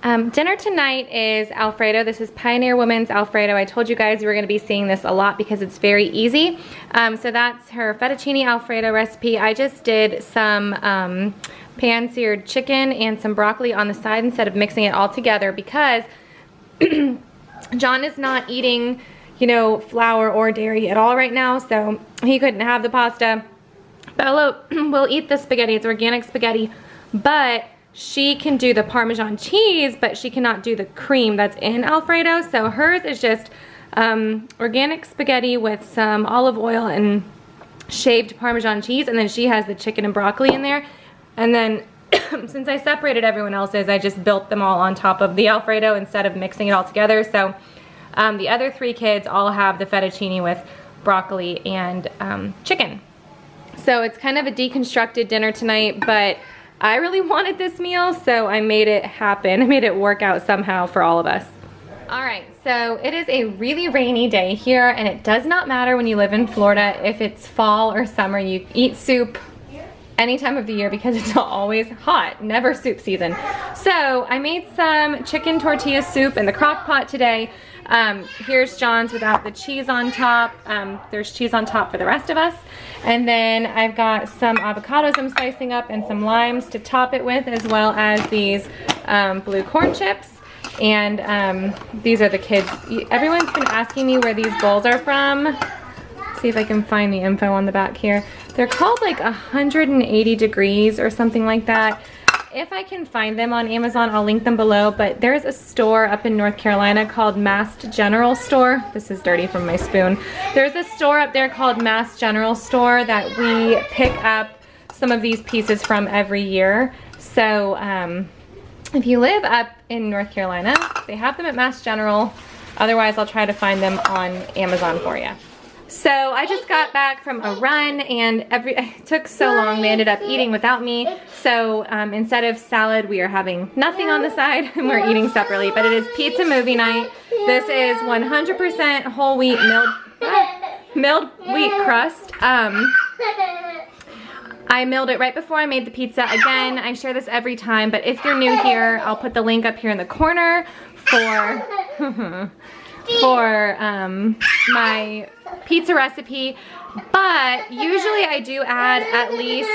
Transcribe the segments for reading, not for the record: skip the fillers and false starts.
Dinner tonight is Alfredo. This is Pioneer Woman's Alfredo. I told you guys we were gonna be seeing this a lot because it's very easy. So that's her fettuccine Alfredo recipe. I just did some pan-seared chicken and some broccoli on the side instead of mixing it all together because John is not eating, you know, flour or dairy at all right now, so he couldn't have the pasta. Bella will eat the spaghetti. It's organic spaghetti, but she can do the Parmesan cheese, but she cannot do the cream that's in Alfredo. So hers is just organic spaghetti with some olive oil and shaved Parmesan cheese, and then she has the chicken and broccoli in there. And then since I separated everyone else's, I just built them all on top of the Alfredo instead of mixing it all together. So the other 3 kids all have the fettuccine with broccoli and chicken. So it's kind of a deconstructed dinner tonight, but I really wanted this meal, so I made it happen. I made it work out somehow for all of us. All right, so it is a really rainy day here, and it does not matter when you live in Florida if it's fall or summer. You eat soup any time of the year because it's always hot, never soup season. So I made some chicken tortilla soup in the crock pot today. Here's John's without the cheese on top. There's cheese on top for the rest of us. And then I've got some avocados I'm slicing up and some limes to top it with, as well as these blue corn chips. And these are the kids. Everyone's been asking me where these bowls are from. Let's see if I can find the info on the back here. They're called like 180 degrees or something like that. If I can find them on Amazon, I'll link them below, but there's a store up in North Carolina called Mast General Store. This is dirty from my spoon. There's a store up there called Mast General Store that we pick up some of these pieces from every year. So if you live up in North Carolina, they have them at Mast General. Otherwise, I'll try to find them on Amazon for you. So I just got back from a run, and it took so long they ended up eating without me. So instead of salad, we are having nothing on the side and we're eating separately, but it is pizza movie night. This is 100% whole wheat milled wheat crust. I milled it right before I made the pizza. Again, I share this every time, but if you're new here, I'll put the link up here in the corner for my pizza recipe, but usually I do add at least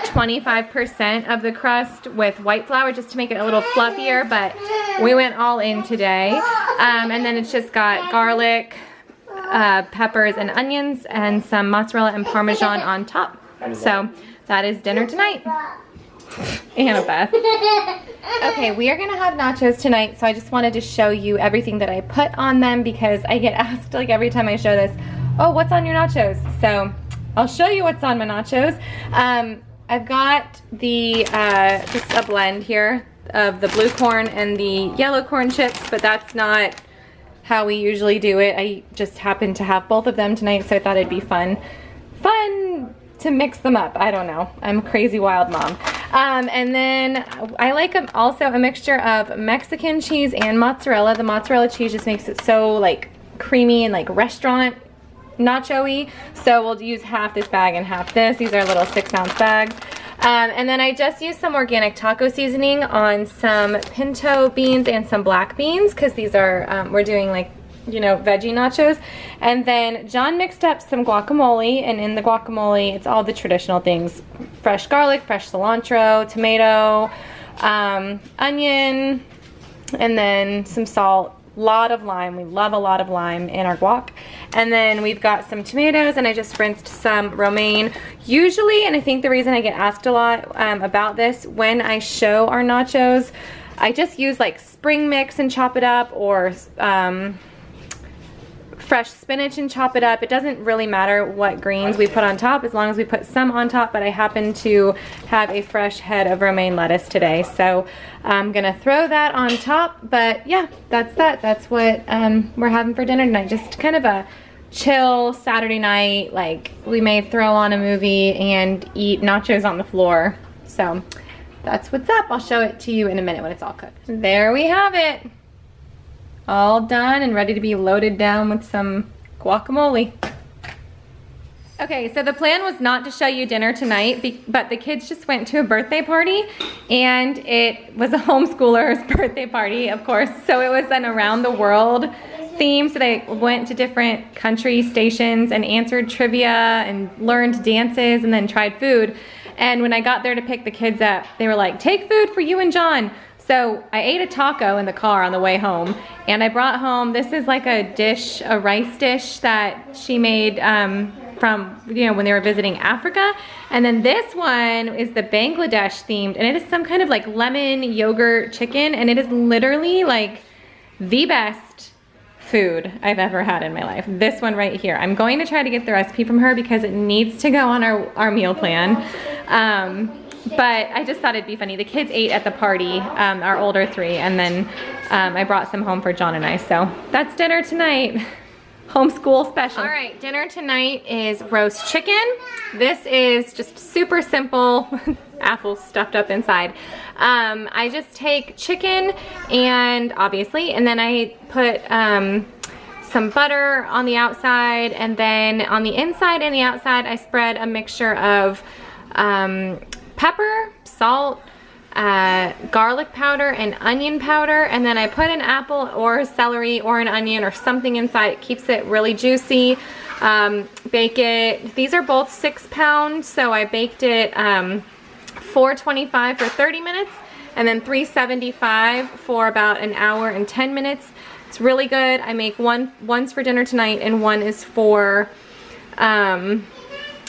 25% of the crust with white flour just to make it a little fluffier, but we went all in today. And then it's just got garlic, peppers and onions, and some mozzarella and Parmesan on top. So that is dinner tonight. Annabeth. Okay, we are gonna have nachos tonight, so I just wanted to show you everything that I put on them because I get asked like every time I show this, oh, what's on your nachos? So I'll show you what's on my nachos. I've got the just a blend here of the blue corn and the yellow corn chips, but that's not how we usually do it. I just happened to have both of them tonight, so I thought it'd be fun to mix them up. I don't know. I'm a crazy wild mom. And then I like also a mixture of Mexican cheese and mozzarella. The mozzarella cheese just makes it so like creamy and like restaurant nacho-y. So we'll use half this bag and half this. These are little 6-ounce bags. And then I just used some organic taco seasoning on some pinto beans and some black beans because these are, we're doing like, you know, veggie nachos. And then John mixed up some guacamole, and in the guacamole it's all the traditional things: fresh garlic, fresh cilantro, tomato, onion, and then some salt, lot of lime. We love a lot of lime in our guac. And then we've got some tomatoes, and I just rinsed some romaine. Usually, and I think the reason I get asked a lot about this, when I show our nachos, I just use like spring mix and chop it up, or fresh spinach and chop it up. It doesn't really matter what greens we put on top as long as we put some on top, but I happen to have a fresh head of romaine lettuce today, so I'm gonna throw that on top. But yeah, that's that. That's what we're having for dinner tonight. Just kind of a chill Saturday night. Like, we may throw on a movie and eat nachos on the floor. So that's what's up. I'll show it to you in a minute when it's all cooked. There we have it. All done and ready to be loaded down with some guacamole. Okay, so the plan was not to show you dinner tonight, but the kids just went to a birthday party, and it was a homeschooler's birthday party, of course. So it was an around the world theme. So they went to different country stations and answered trivia and learned dances and then tried food. And when I got there to pick the kids up, they were like, take food for you and John. So I ate a taco in the car on the way home, and I brought home, this is like a dish, a rice dish that she made from, you know, when they were visiting Africa. And then this one is the Bangladesh themed, and it is some kind of like lemon yogurt chicken, and it is literally like the best food I've ever had in my life. This one right here. I'm going to try to get the recipe from her because it needs to go on our meal plan. But I just thought it'd be funny. The kids ate at the party, our older three, and then I brought some home for John and I. So that's dinner tonight. Homeschool special. All right, dinner tonight is roast chicken. This is just super simple. Apple stuffed up inside. I just take chicken and obviously, and then I put some butter on the outside, and then on the inside and the outside I spread a mixture of pepper, salt, garlic powder, and onion powder, and then I put an apple or celery or an onion or something inside. It keeps it really juicy. Bake it. These are both 6 pounds, so I baked it 425 for 30 minutes and then 375 for about an hour and 10 minutes. It's really good. I make one's for dinner tonight, and one is for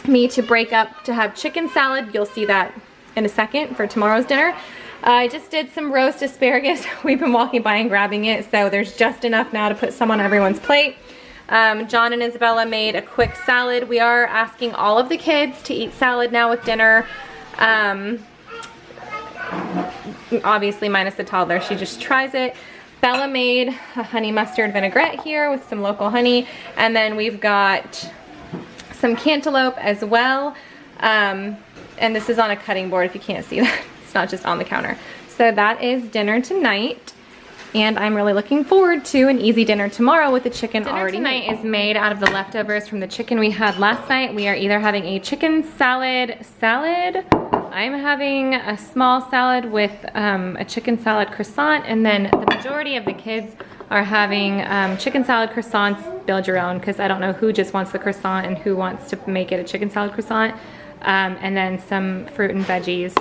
me to break up to have chicken salad. You'll see that in a second for tomorrow's dinner. I just did some roast asparagus. We've been walking by and grabbing it, so there's just enough now to put some on everyone's plate. John and Isabella made a quick salad. We are asking all of the kids to eat salad now with dinner. Obviously minus the toddler, she just tries it. Bella made a honey mustard vinaigrette here with some local honey, and then we've got some cantaloupe as well. And this is on a cutting board if you can't see that. It's not just on the counter. So that is dinner tonight. And I'm really looking forward to an easy dinner tomorrow with the chicken already made. Dinner tonight is made out of the leftovers from the chicken we had last night. We are either having a chicken salad. I'm having a small salad with a chicken salad croissant, and then the majority of the kids are having chicken salad croissants, build your own, because I don't know who just wants the croissant and who wants to make it a chicken salad croissant. And then some fruit and veggies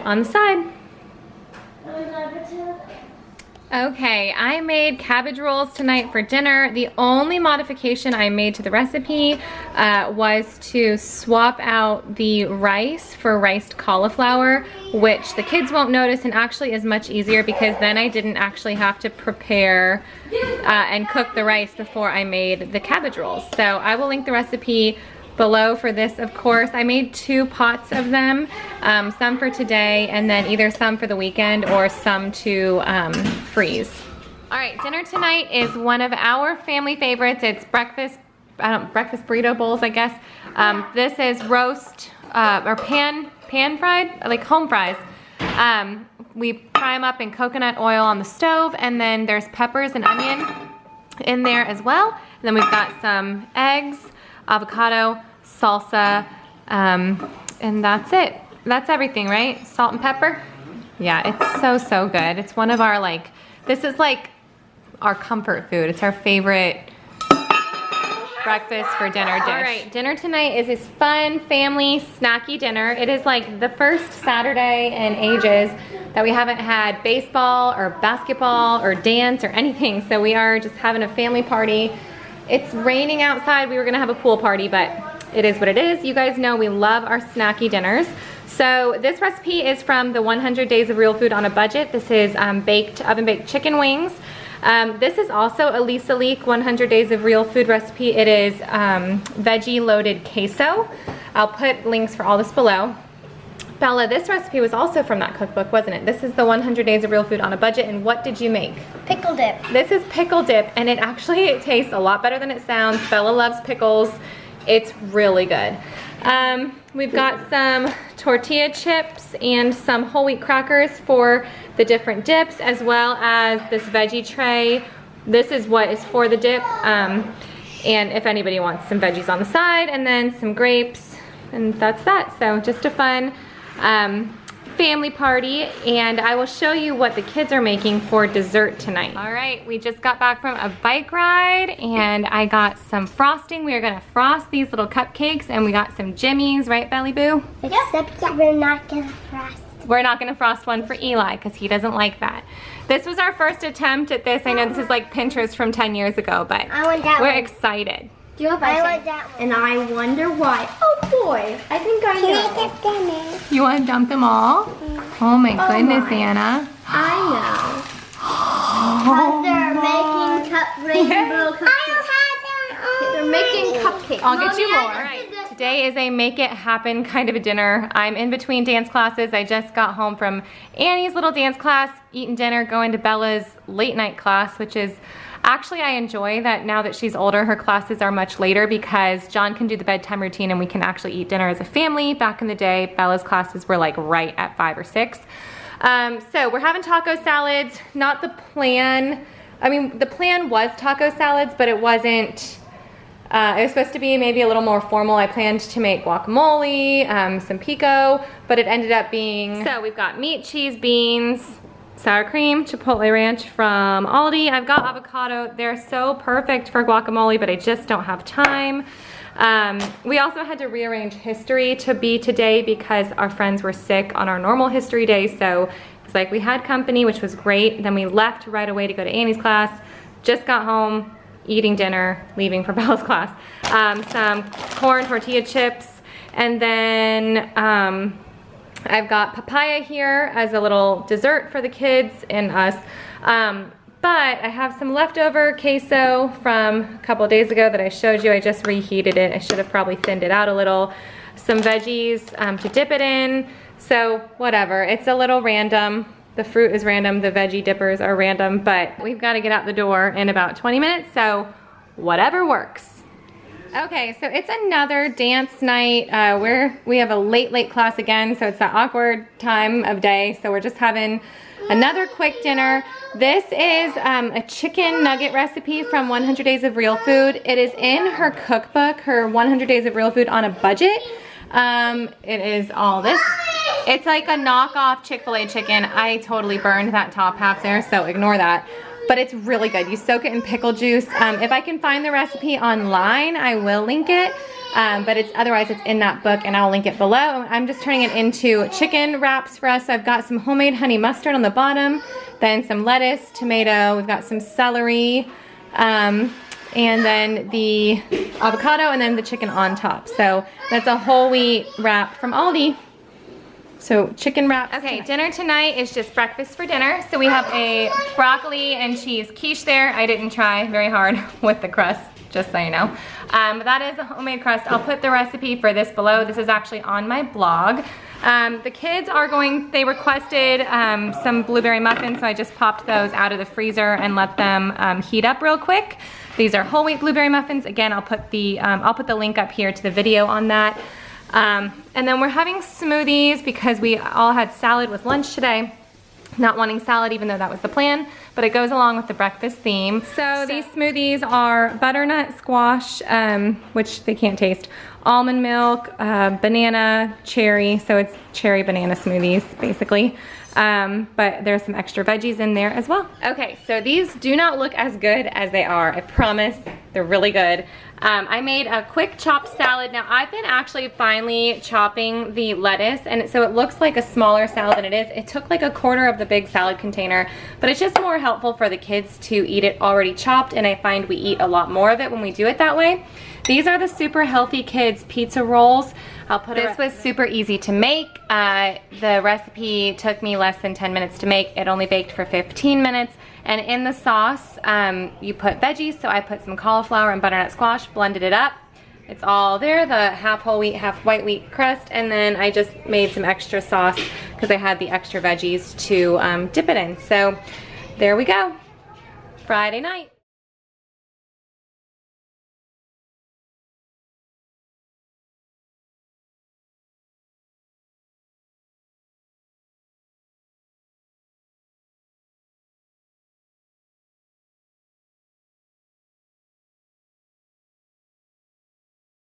on the side. Okay, I made cabbage rolls tonight for dinner. The only modification I made to the recipe was to swap out the rice for riced cauliflower, which the kids won't notice and actually is much easier because then I didn't actually have to prepare and cook the rice before I made the cabbage rolls. So I will link the recipe below for this, of course. I made 2 pots of them, some for today and then either some for the weekend or some to freeze. All right, dinner tonight is one of our family favorites. It's breakfast burrito bowls, I guess. This is roast or pan fried, like home fries. We fry them up in coconut oil on the stove, and then there's peppers and onion in there as well. And then we've got some eggs, avocado, salsa, and that's it. That's everything, right? Salt and pepper? Yeah, it's so good. It's one of our this is like our comfort food. It's our favorite breakfast for dinner dish. All right, dinner tonight is this fun family snacky dinner. It is like the first Saturday in ages that we haven't had baseball or basketball or dance or anything. So we are just having a family party. It's raining outside. We were gonna have a pool party, but it is what it is. You guys know we love our snacky dinners. So this recipe is from the 100 Days of Real Food on a Budget. This is oven-baked chicken wings. This is also a Lisa Leek 100 Days of Real Food recipe. It is veggie loaded queso. I'll put links for all this below. Bella, this recipe was also from that cookbook, wasn't it? This is the 100 Days of Real Food on a Budget, and what did you make? Pickle dip. This is pickle dip, and it tastes a lot better than it sounds. Bella loves pickles. It's really good. We've got some tortilla chips and some whole wheat crackers for the different dips, as well as this veggie tray. This is what is for the dip. And if anybody wants some veggies on the side, and then some grapes, and that's that. So just a fun family party, and I will show you what the kids are making for dessert tonight. All right, we just got back from a bike ride, and I got some frosting. We are gonna frost these little cupcakes, and we got some Jimmies, right, Belly Boo? Except we're not gonna frost. We're not gonna frost one for Eli, because he doesn't like that. This was our first attempt at this. I know this is like Pinterest from 10 years ago, but I want that we're one. excited. Do you have I want that one. And I wonder why. Oh boy, I think I know. Can I get dinner? You wanna dump them all? Oh my goodness, Anna. I know. They're making rainbow cupcakes. They're making cupcakes. I'll get you Mommy, more. All right. Today is a make it happen kind of a dinner. I'm in between dance classes. I just got home from Annie's little dance class, eating dinner, going to Bella's late night class, which is actually, I enjoy that now that she's older, her classes are much later because John can do the bedtime routine and we can actually eat dinner as a family. Back in the day, Bella's classes were like right at 5 or 6. So we're having taco salads, not the plan. I mean, the plan was taco salads, but it wasn't, it was supposed to be maybe a little more formal. I planned to make guacamole, some pico, but it ended up being, so we've got meat, cheese, beans, sour cream, chipotle ranch from Aldi. I've got avocado. They're so perfect for guacamole, but I just don't have time. We also had to rearrange history to be today because our friends were sick on our normal history day. So it's like we had company, which was great. Then we left right away to go to Annie's class. Just got home, eating dinner, leaving for Bella's class. Some corn tortilla chips, and then I've got papaya here as a little dessert for the kids and us. But I have some leftover queso from a couple of days ago that I showed you. I just reheated it. I should have probably thinned it out a little. Some veggies to dip it in. So whatever, it's a little random. The fruit is random, the veggie dippers are random, but we've got to get out the door in about 20 minutes, so whatever works. Okay, so it's another dance night where we have a late class again, so it's that awkward time of day, so we're just having another quick dinner. This is a chicken nugget recipe from 100 Days of Real Food. It is in her cookbook, her 100 Days of Real Food on a Budget. It is all this. It's like a knockoff Chick-fil-A chicken. I totally burned that top half there, so ignore that. But it's really good. You soak it in pickle juice. If I can find the recipe online, I will link it. But otherwise it's in that book and I'll link it below. I'm just turning it into chicken wraps for us. So I've got some homemade honey mustard on the bottom, then some lettuce, tomato, we've got some celery, and then the avocado, and then the chicken on top. So that's a whole wheat wrap from Aldi. So chicken wraps. Okay, dinner tonight is just breakfast for dinner. So we have a broccoli and cheese quiche there. I didn't try very hard with the crust, just so you know. But that is a homemade crust. I'll put the recipe for this below. This is actually on my blog. The kids are they requested some blueberry muffins, so I just popped those out of the freezer and let them heat up real quick. These are whole wheat blueberry muffins. Again, I'll put the link up here to the video on that. And then we're having smoothies because we all had salad with lunch today. Not wanting salad even though that was the plan, but it goes along with the breakfast theme. So these smoothies are butternut squash, which they can't taste, almond milk, banana, cherry, so it's cherry banana smoothies basically. But there's some extra veggies in there as well. Okay, so these do not look as good as they are, I promise. They're really good. I made a quick chopped salad. Now I've been actually finally chopping the lettuce, and so it looks like a smaller salad than it is. It took like a quarter of the big salad container, but it's just more helpful for the kids to eat it already chopped, and I find we eat a lot more of it when we do it that way. These are the Super Healthy Kids pizza rolls. This was super easy to make. The recipe took me less than 10 minutes to make. It only baked for 15 minutes. And in the sauce, you put veggies. So I put some cauliflower and butternut squash, blended it up. It's all there, the half whole wheat, half white wheat crust. And then I just made some extra sauce because I had the extra veggies to dip it in. So there we go. Friday night.